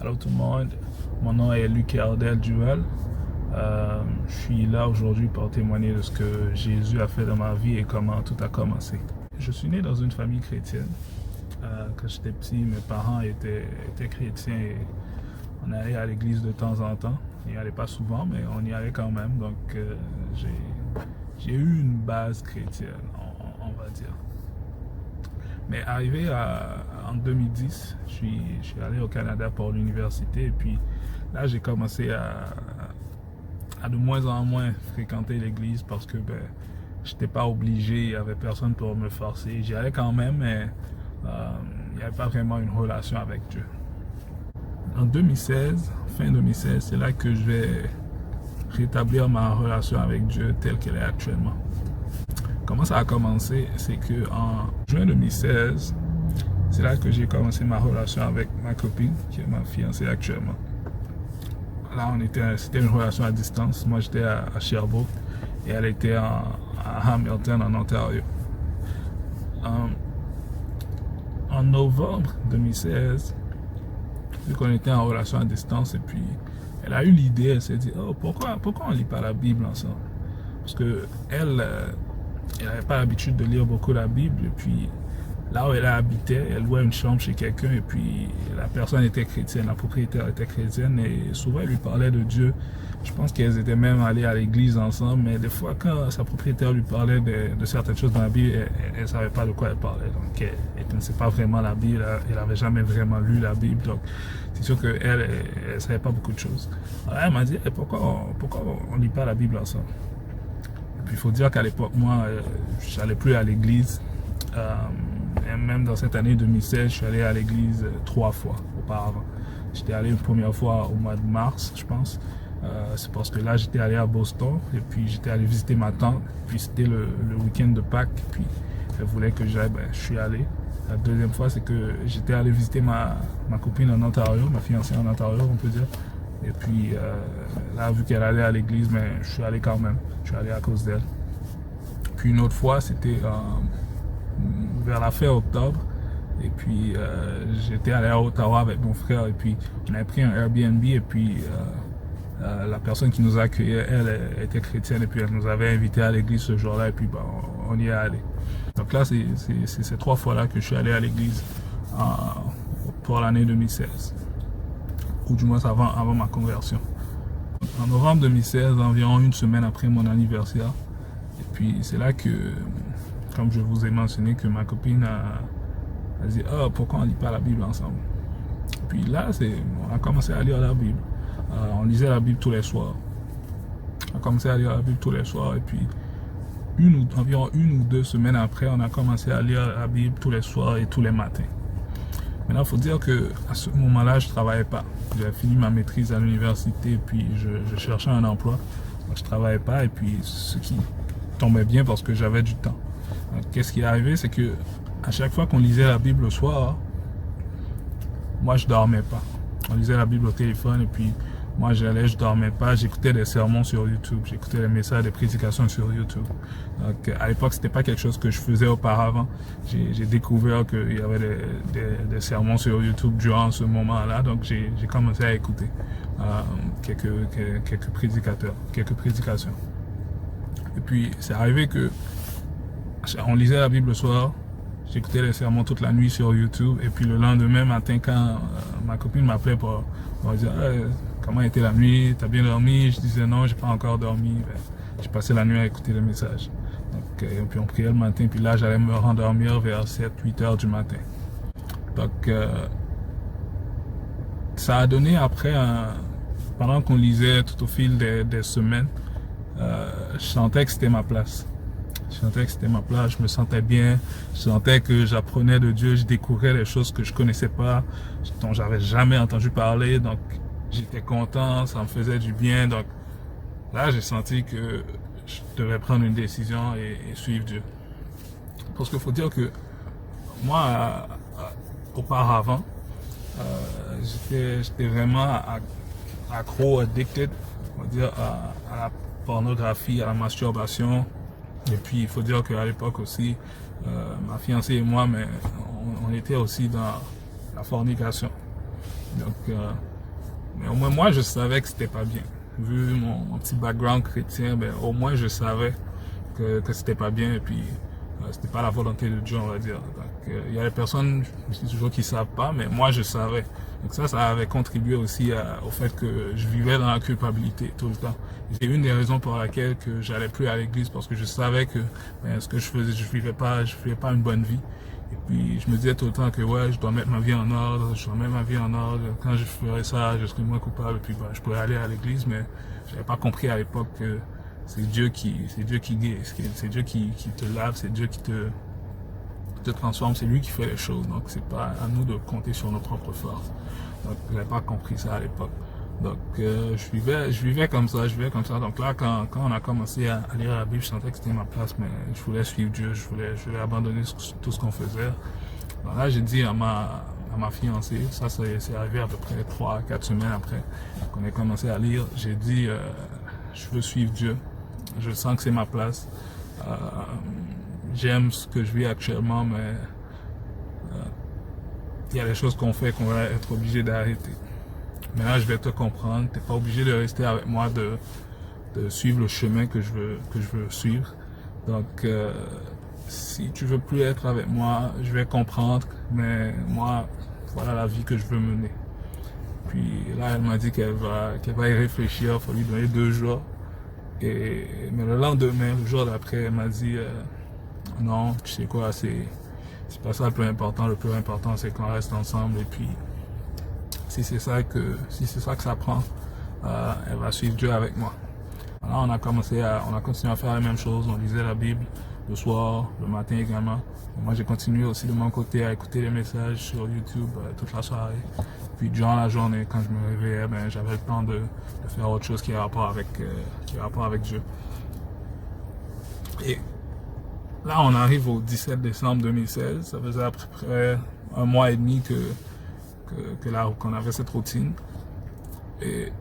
Allô tout le monde, mon nom est Luc Ardel Duval. Je suis là aujourd'hui pour témoigner de ce que Jésus a fait dans ma vie et comment tout a commencé. Je suis né dans une famille chrétienne. Quand j'étais petit, mes parents étaient chrétiens et on allait à l'église de temps en temps. On n'y allait pas souvent, mais on y allait quand même. Donc j'ai eu une base chrétienne, on va dire. Mais arrivé en 2010, je suis allé au Canada pour l'université et puis là j'ai commencé à de moins en moins fréquenter l'église parce que je n'étais pas obligé, il n'y avait personne pour me forcer. J'y allais quand même, mais il n'y avait pas vraiment une relation avec Dieu. En 2016, fin 2016, c'est là que je vais rétablir ma relation avec Dieu telle qu'elle est actuellement. Comment ça a commencé? C'est que en juin 2016, c'est là que j'ai commencé ma relation avec ma copine, qui est ma fiancée actuellement. Là, c'était une relation à distance. Moi, j'étais à Sherbrooke et elle était à Hamilton, en Ontario. En novembre 2016, vu qu'on était en relation à distance, et puis elle a eu l'idée, elle s'est dit, oh, pourquoi on ne lit pas la Bible ensemble? Parce que elle n'avait pas l'habitude de lire beaucoup la Bible, et puis là où elle habitait, elle louait une chambre chez quelqu'un, et puis la personne était chrétienne, la propriétaire était chrétienne, et souvent elle lui parlait de Dieu. Je pense qu'elles étaient même allées à l'église ensemble, mais des fois quand sa propriétaire lui parlait de certaines choses dans la Bible, elle ne savait pas de quoi elle parlait. Donc elle ne connaissait pas vraiment la Bible, elle n'avait jamais vraiment lu la Bible, donc c'est sûr qu'elle ne savait pas beaucoup de choses. Alors elle m'a dit, pourquoi on ne lit pas la Bible ensemble? Puis il faut dire qu'à l'époque, moi, je n'allais plus à l'église. Et même dans cette année 2016, je suis allé à l'église 3 fois auparavant. J'étais allé une première fois au mois de mars, je pense. C'est parce que là, j'étais allé à Boston et puis j'étais allé visiter ma tante. Puis c'était le week-end de Pâques. Puis elle voulait que j'aille, je suis allé. La deuxième fois, c'est que j'étais allé visiter ma copine en Ontario, ma fiancée en Ontario, on peut dire. Et puis là, vu qu'elle allait à l'église, mais je suis allé quand même. Je suis allé à cause d'elle. Puis une autre fois, c'était vers la fin octobre. Et puis j'étais allé à Ottawa avec mon frère. Et puis on avait pris un Airbnb. Et puis la personne qui nous accueillait, elle était chrétienne. Et puis elle nous avait invités à l'église ce jour-là. Et puis on y est allé. Donc là, c'est ces 3 fois-là que je suis allé à l'église pour l'année 2016. Ou du moins avant ma conversion. En novembre 2016, environ une semaine après mon anniversaire, et puis c'est là que, comme je vous ai mentionné, que ma copine a dit, oh, pourquoi on ne lit pas la Bible ensemble? Et puis là, on a commencé à lire la Bible. On lisait la Bible tous les soirs. On a commencé à lire la Bible tous les soirs, et puis environ une ou 2 semaines après, on a commencé à lire la Bible tous les soirs et tous les matins. Maintenant, il faut dire qu'à ce moment-là, je ne travaillais pas. J'avais fini ma maîtrise à l'université, puis je cherchais un emploi. Donc, je ne travaillais pas, et puis ce qui tombait bien parce que j'avais du temps. Qu'est-ce qui est arrivé, c'est que à chaque fois qu'on lisait la Bible le soir, moi, je ne dormais pas. On lisait la Bible au téléphone, et puis moi, je ne dormais pas. J'écoutais des sermons sur YouTube. J'écoutais des messages, des prédications sur YouTube. Donc, à l'époque, c'était pas quelque chose que je faisais auparavant. J'ai découvert qu'il y avait des sermons sur YouTube durant ce moment-là. Donc, j'ai commencé à écouter quelques prédicateurs, quelques prédications. Et puis, c'est arrivé que on lisait la Bible le soir. J'écoutais les sermons toute la nuit sur YouTube. Et puis, le lendemain matin, quand ma copine m'appelait pour dire comment était la nuit, t'as bien dormi? Je disais non, j'ai pas encore dormi. J'ai passé la nuit à écouter les messages. Donc, et puis on priait le matin, puis là j'allais me rendormir vers 7-8 heures du matin. Donc ça a donné après, pendant qu'on lisait tout au fil des semaines, je sentais que c'était ma place. Je sentais que c'était ma place, je me sentais bien, je sentais que j'apprenais de Dieu, je découvrais des choses que je connaissais pas, dont j'avais jamais entendu parler. Donc j'étais content, ça me faisait du bien. Donc là, j'ai senti que je devais prendre une décision et suivre Dieu. Parce qu'il faut dire que moi, auparavant, j'étais vraiment accro, addicted, on va dire, à la pornographie, à la masturbation. Et puis, il faut dire qu'à l'époque aussi, ma fiancée et moi, mais on était aussi dans la fornication. Donc, Mais au moins, moi, je savais que c'était pas bien. Vu mon petit background chrétien, ben, au moins, je savais que c'était pas bien et puis c'était pas la volonté de Dieu, on va dire. Donc, il y a des personnes, je dis toujours, qui savent pas, mais moi, je savais. Donc ça avait contribué aussi au fait que je vivais dans la culpabilité tout le temps. C'est une des raisons pour laquelle que j'allais plus à l'église, parce que je savais que ben, ce que je faisais, je vivais pas une bonne vie. Et puis je me disais tout le temps que ouais, je dois mettre ma vie en ordre, je dois mettre ma vie en ordre. Quand je ferais ça, je serais moins coupable. Et puis ben, je pourrais aller à l'église, mais j'avais pas compris à l'époque que c'est Dieu qui guérit, c'est Dieu qui te lave, c'est Dieu qui te transforme, c'est lui qui fait les choses. Donc c'est pas à nous de compter sur nos propres forces. Donc j'avais pas compris ça à l'époque. Donc je vivais comme ça. Donc là quand on a commencé à lire la Bible, je sentais que c'était ma place, mais je voulais suivre Dieu, je voulais abandonner tout ce qu'on faisait. Donc là j'ai dit à ma fiancée, ça c'est arrivé à peu près 3-4 semaines après qu'on ait commencé à lire, j'ai dit je veux suivre Dieu, je sens que c'est ma place. J'aime ce que je vis actuellement, mais il y a des choses qu'on fait qu'on va être obligé d'arrêter. Maintenant, je vais te comprendre. T'es pas obligé de rester avec moi, de suivre le chemin que je veux suivre. Donc, si tu veux plus être avec moi, je vais comprendre. Mais moi, voilà la vie que je veux mener. Puis là, elle m'a dit qu'elle va y réfléchir. Il faut lui donner 2 jours. Mais le lendemain, le jour d'après, elle m'a dit non, tu sais quoi, c'est pas ça le plus important. Le plus important, c'est qu'on reste ensemble. Et puis, si c'est ça que ça prend, elle va suivre Dieu avec moi. Alors, on a continué à faire la même chose. On lisait la Bible le soir, le matin également. Et moi, j'ai continué aussi de mon côté à écouter les messages sur YouTube toute la soirée. Puis durant la journée, quand je me réveillais, ben, j'avais le temps de faire autre chose qui a rapport avec Dieu. Et là, on arrive au 17 décembre 2016. Ça faisait à peu près 1 mois et demi qu'on avait cette routine. Et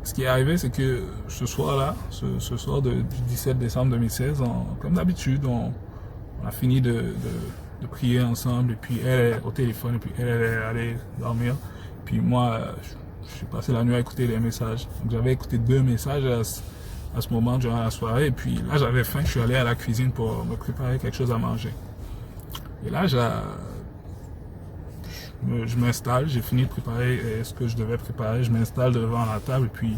ce qui est arrivé, c'est que ce soir-là, ce soir du 17 décembre 2016, comme d'habitude, on a fini de prier ensemble, et puis elle est au téléphone, et puis elle est allée dormir. Puis moi, je suis passé la nuit à écouter les messages. Donc j'avais écouté 2 messages à ce moment durant la soirée, et puis là j'avais faim, je suis allé à la cuisine pour me préparer quelque chose à manger. Et là, je m'installe, j'ai fini de préparer ce que je devais préparer, je m'installe devant la table et puis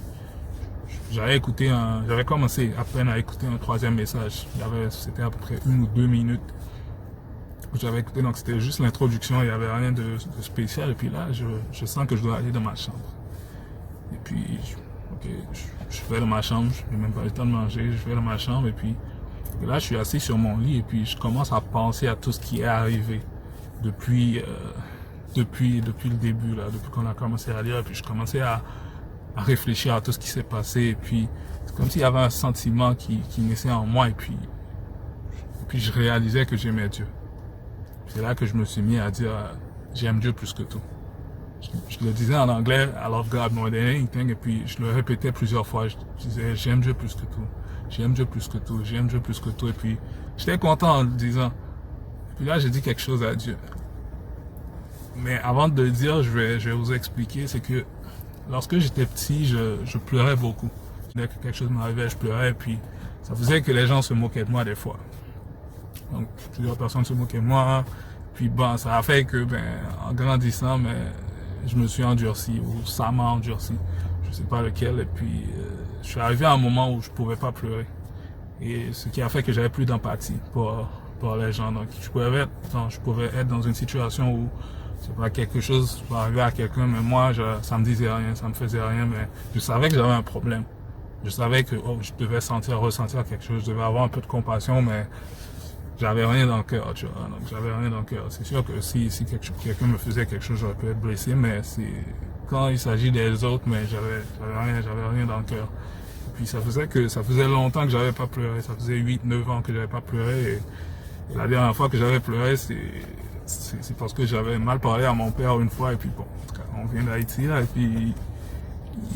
j'avais commencé à peine à écouter un 3e message. C'était à peu près 1 ou 2 minutes que j'avais écouté, donc c'était juste l'introduction, il n'y avait rien de spécial. Et puis là, je sens que je dois aller dans ma chambre. Et puis, je vais dans ma chambre, je n'ai même pas le temps de manger, je vais dans ma chambre et puis là, je suis assis sur mon lit et puis je commence à penser à tout ce qui est arrivé depuis le début, là, depuis qu'on a commencé à lire, et puis je commençais à réfléchir à tout ce qui s'est passé, et puis c'est comme s'il y avait un sentiment qui naissait en moi, et puis je réalisais que j'aimais Dieu. C'est là que je me suis mis à dire j'aime Dieu plus que tout. Je le disais en anglais, I love God more than anything, et puis je le répétais plusieurs fois, je disais j'aime Dieu plus que tout, j'aime Dieu plus que tout, j'aime Dieu plus que tout, et puis j'étais content en le disant. Et puis là, j'ai dit quelque chose à Dieu. Mais avant de le dire, je vais vous expliquer, c'est que lorsque j'étais petit, je pleurais beaucoup. Dès que quelque chose m'arrivait, je pleurais, et puis ça faisait que les gens se moquaient de moi des fois. Donc plusieurs personnes se moquaient de moi, puis bon, ça a fait que en grandissant, je me suis endurci, ou ça m'a endurci, je sais pas lequel, et puis je suis arrivé à un moment où je pouvais pas pleurer. Et ce qui a fait que j'avais plus d'empathie pour les gens. Donc je pouvais être dans une situation où c'est pas quelque chose va arriver à quelqu'un, mais moi, ça me disait rien, ça me faisait rien, mais je savais que j'avais un problème. Je savais que je devais ressentir quelque chose, je devais avoir un peu de compassion, mais j'avais rien dans le cœur, tu vois. Donc j'avais rien dans le cœur. C'est sûr que si quelqu'un me faisait quelque chose, j'aurais pu être blessé, mais c'est quand il s'agit des autres, mais j'avais rien dans le cœur. Et puis ça faisait longtemps que j'avais pas pleuré, ça faisait 8-9 ans que j'avais pas pleuré, et la dernière fois que j'avais pleuré, c'est parce que j'avais mal parlé à mon père une fois, et puis bon, on vient d'Haïti là, et puis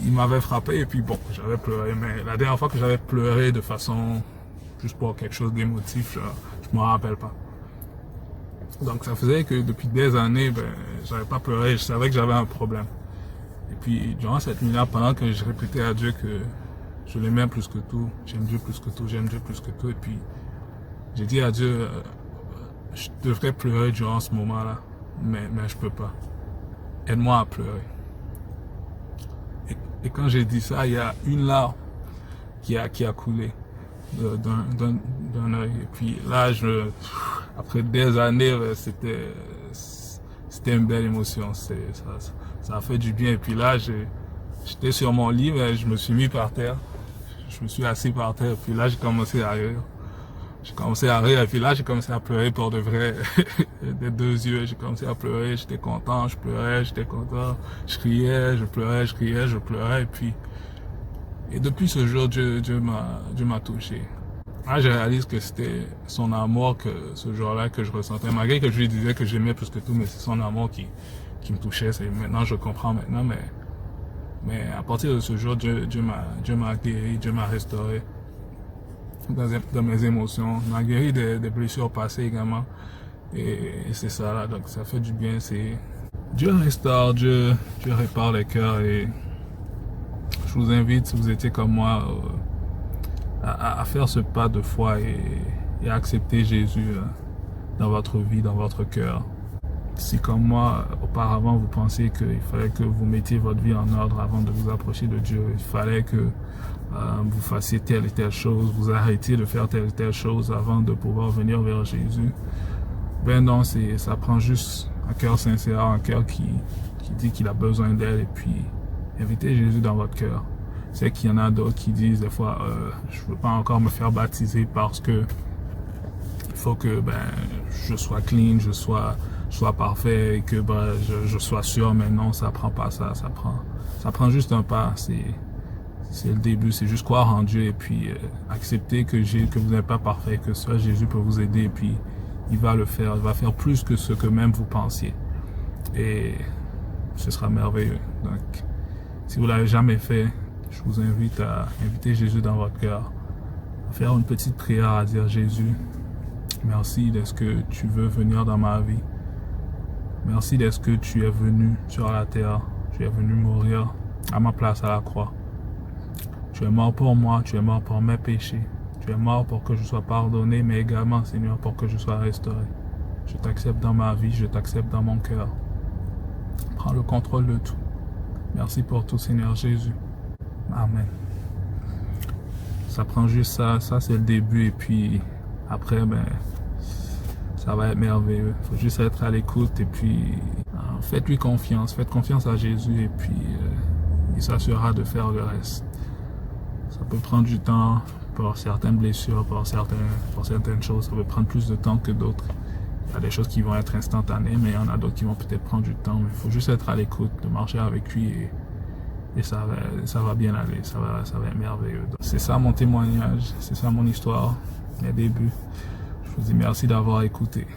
il m'avait frappé, et puis bon, j'avais pleuré. Mais la dernière fois que j'avais pleuré de façon, juste pour quelque chose d'émotif, je m'en rappelle pas. Donc ça faisait que depuis des années, j'avais pas pleuré, je savais que j'avais un problème. Et puis, durant cette nuit-là, pendant que je répétais à Dieu que je l'aimais plus que tout, j'aime Dieu plus que tout, j'aime Dieu plus que tout, et puis j'ai dit à Dieu, je devrais pleurer durant ce moment-là, mais je peux pas. Aide-moi à pleurer. Et quand j'ai dit ça, il y a une larme qui a coulé d'un œil. Et puis là, après des années, c'était une belle émotion. Ça a fait du bien. Et puis là, j'étais sur mon lit, mais je me suis mis par terre. Je me suis assis par terre. Et puis là, j'ai commencé à rire. Et puis là, j'ai commencé à pleurer pour de vrai, des deux yeux. J'ai commencé à pleurer, j'étais content, je pleurais, j'étais content. Je criais, je pleurais, je criais, je pleurais. Et depuis ce jour, Dieu m'a touché. Là, je réalise que c'était son amour que ce jour-là que je ressentais. Malgré que je lui disais que j'aimais plus que tout, mais c'est son amour qui me touchait. Maintenant, je comprends maintenant, mais à partir de ce jour, Dieu m'a guéri, Dieu m'a restauré dans mes émotions, m'a guéri des blessures passées également. Et c'est ça là, donc ça fait du bien. Dieu restaure, Dieu répare les cœurs. Et je vous invite, si vous étiez comme moi, à faire ce pas de foi et à accepter Jésus dans votre vie, dans votre cœur. Si comme moi, auparavant, vous pensiez qu'il fallait que vous mettiez votre vie en ordre avant de vous approcher de Dieu, il fallait que vous fassiez telle et telle chose, vous arrêtiez de faire telle et telle chose avant de pouvoir venir vers Jésus, ben non, ça prend juste un cœur sincère, un cœur qui dit qu'il a besoin d'aide, et puis invitez Jésus dans votre cœur. C'est qu'il y en a d'autres qui disent des fois, je ne veux pas encore me faire baptiser parce que il faut que je sois clean, je sois parfait, et que je sois sûr. Mais non, ça prend pas ça, ça prend juste un pas. C'est le début, c'est juste croire en Dieu et puis accepter que vous n'êtes pas parfait, que seul Jésus peut vous aider, et puis il va le faire, il va faire plus que ce que même vous pensiez. Et ce sera merveilleux. Donc, si vous l'avez jamais fait, je vous invite à inviter Jésus dans votre cœur, à faire une petite prière, à dire: Jésus, merci de ce que tu veux venir dans ma vie. Merci de ce que tu es venu sur la terre. Tu es venu mourir à ma place à la croix. Tu es mort pour moi, tu es mort pour mes péchés. Tu es mort pour que je sois pardonné, mais également, Seigneur, pour que je sois restauré. Je t'accepte dans ma vie, je t'accepte dans mon cœur. Prends le contrôle de tout. Merci pour tout, Seigneur Jésus. Amen. Ça prend juste ça c'est le début, et puis après, ça va être merveilleux. Il faut juste être à l'écoute, et puis faites-lui confiance, faites confiance à Jésus, et puis il s'assurera de faire le reste. Ça peut prendre du temps pour certaines blessures, pour certaines choses, ça peut prendre plus de temps que d'autres. Il y a des choses qui vont être instantanées, mais il y en a d'autres qui vont peut-être prendre du temps. Mais il faut juste être à l'écoute, de marcher avec lui, et ça va bien aller, ça va être merveilleux. C'est ça mon témoignage, c'est ça mon histoire, mes débuts. Je vous dis merci d'avoir écouté.